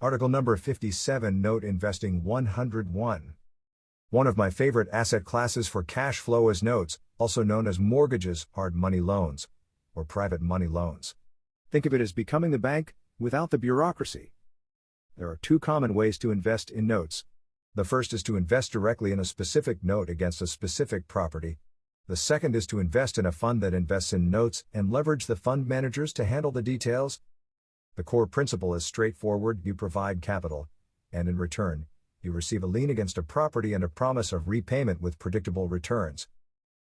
Article number 57, Note Investing 101. One of my favorite asset classes for cash flow is notes, also known as mortgages, hard money loans, or private money loans. Think of it as becoming the bank, without the bureaucracy. There are two common ways to invest in notes. The first is to invest directly in a specific note against a specific property. The second is to invest in a fund that invests in notes and leverage the fund managers to handle the details. The core principle is straightforward: you provide capital, and in return, you receive a lien against a property and a promise of repayment with predictable returns.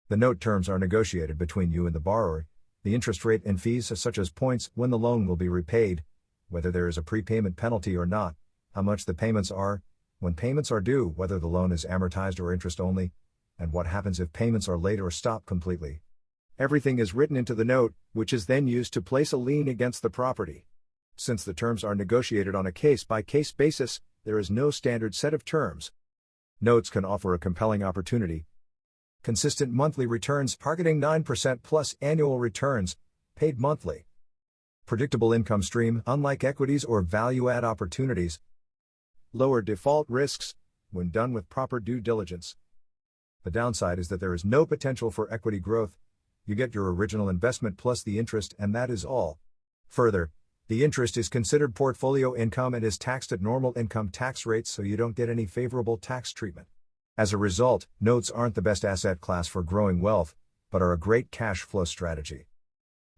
The note terms are negotiated between you and the borrower. The interest rate and fees, such as points when the loan will be repaid, whether there is a prepayment penalty or not, how much the payments are, when payments are due, whether the loan is amortized or interest only, and what happens if payments are late or stop completely. Everything is written into the note, which is then used to place a lien against the property. Since the terms are negotiated on a case-by-case basis, there is no standard set of terms. Notes can offer a compelling opportunity. Consistent monthly returns targeting 9% plus annual returns, paid monthly. Predictable income stream, unlike equities or value-add opportunities. Lower default risks, when done with proper due diligence. The downside is that there is no potential for equity growth. You get your original investment plus the interest, and that is all. Further, the interest is considered portfolio income and is taxed at normal income tax rates, so you don't get any favorable tax treatment. As a result, notes aren't the best asset class for growing wealth, but are a great cash flow strategy.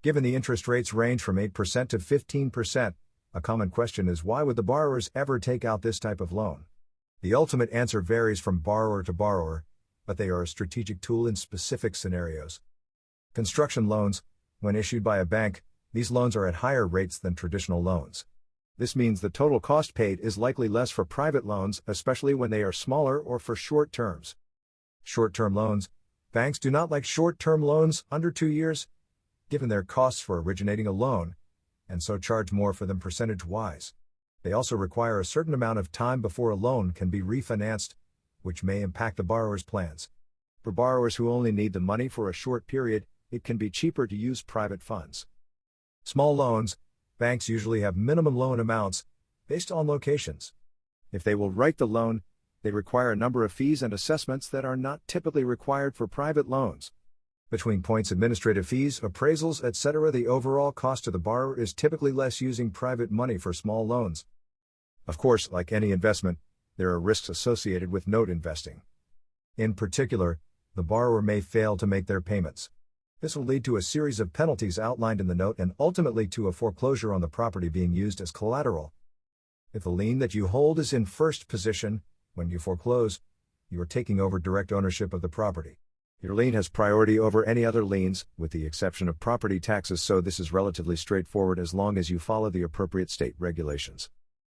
Given the interest rates range from 8% to 15%, a common question is, why would the borrowers ever take out this type of loan? The ultimate answer varies from borrower to borrower, but they are a strategic tool in specific scenarios. Construction loans, when issued by a bank, these loans are at higher rates than traditional loans. This means the total cost paid is likely less for private loans, especially when they are smaller or for short terms. Short-term loans, banks do not like short-term loans under 2 years, given their costs for originating a loan, and so charge more for them percentage-wise. They also require a certain amount of time before a loan can be refinanced, which may impact the borrower's plans. For borrowers who only need the money for a short period, it can be cheaper to use private funds. Small loans, banks usually have minimum loan amounts, based on locations. If they will write the loan, they require a number of fees and assessments that are not typically required for private loans. Between points, administrative fees, appraisals, etc., the overall cost to the borrower is typically less using private money for small loans. Of course, like any investment, there are risks associated with note investing. In particular, the borrower may fail to make their payments. This will lead to a series of penalties outlined in the note and ultimately to a foreclosure on the property being used as collateral. If the lien that you hold is in first position, when you foreclose, you are taking over direct ownership of the property. Your lien has priority over any other liens, with the exception of property taxes, so this is relatively straightforward as long as you follow the appropriate state regulations.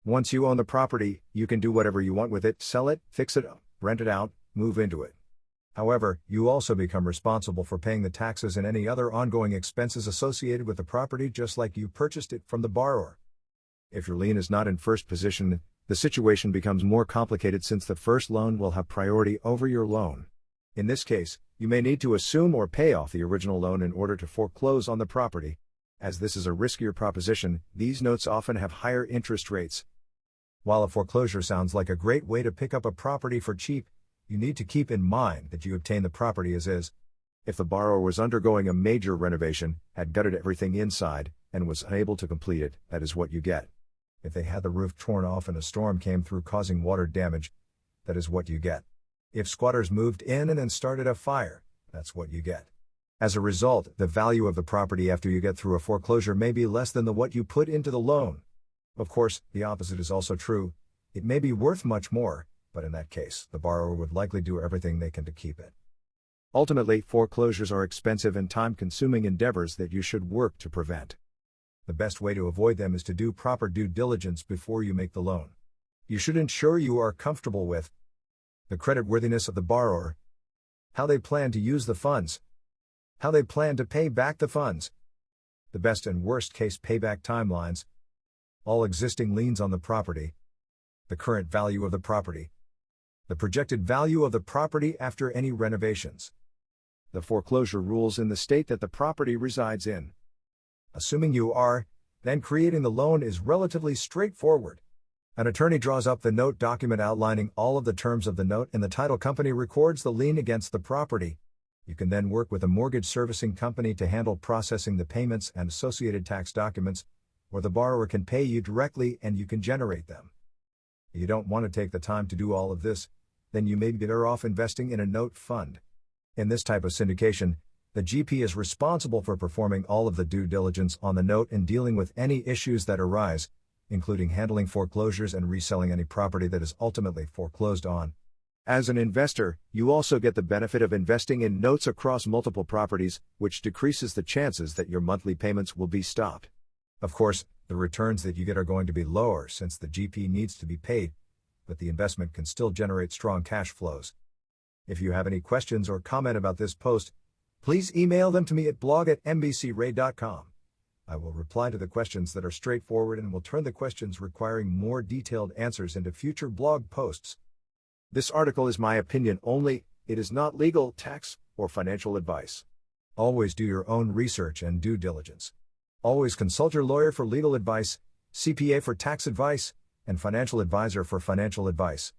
Once you own the property, you can do whatever you want with it: sell it, fix it up, rent it out, move into it. However, you also become responsible for paying the taxes and any other ongoing expenses associated with the property, just like you purchased it from the borrower. If your lien is not in first position, the situation becomes more complicated since the first loan will have priority over your loan. In this case, you may need to assume or pay off the original loan in order to foreclose on the property. As this is a riskier proposition, these notes often have higher interest rates. While a foreclosure sounds like a great way to pick up a property for cheap, you need to keep in mind that you obtain the property as is. If the borrower was undergoing a major renovation, had gutted everything inside, and was unable to complete it, that is what you get. If they had the roof torn off and a storm came through causing water damage, that is what you get. If squatters moved in and then started a fire, that's what you get. As a result, the value of the property after you get through a foreclosure may be less than what you put into the loan. Of course, the opposite is also true. It may be worth much more, but in that case, the borrower would likely do everything they can to keep it. Ultimately, foreclosures are expensive and time-consuming endeavors that you should work to prevent. The best way to avoid them is to do proper due diligence before you make the loan. You should ensure you are comfortable with the creditworthiness of the borrower, how they plan to use the funds, how they plan to pay back the funds, the best and worst case payback timelines, all existing liens on the property, the current value of the property, the projected value of the property after any renovations, the foreclosure rules in the state that the property resides in. Assuming you are, then creating the loan is relatively straightforward. An attorney draws up the note document outlining all of the terms of the note, and the title company records the lien against the property. You can then work with a mortgage servicing company to handle processing the payments and associated tax documents, or the borrower can pay you directly and you can generate them. If you don't want to take the time to do all of this, then you may be better off investing in a note fund. In this type of syndication, the GP is responsible for performing all of the due diligence on the note and dealing with any issues that arise, including handling foreclosures and reselling any property that is ultimately foreclosed on. As an investor, you also get the benefit of investing in notes across multiple properties, which decreases the chances that your monthly payments will be stopped. Of course, the returns that you get are going to be lower since the GP needs to be paid, but the investment can still generate strong cash flows. If you have any questions or comment about this post, please email them to me at blog@mbcray.com. I will reply to the questions that are straightforward and will turn the questions requiring more detailed answers into future blog posts. This article is my opinion only, it is not legal, tax, or financial advice. Always do your own research and due diligence. Always consult your lawyer for legal advice, CPA for tax advice, and financial advisor for financial advice.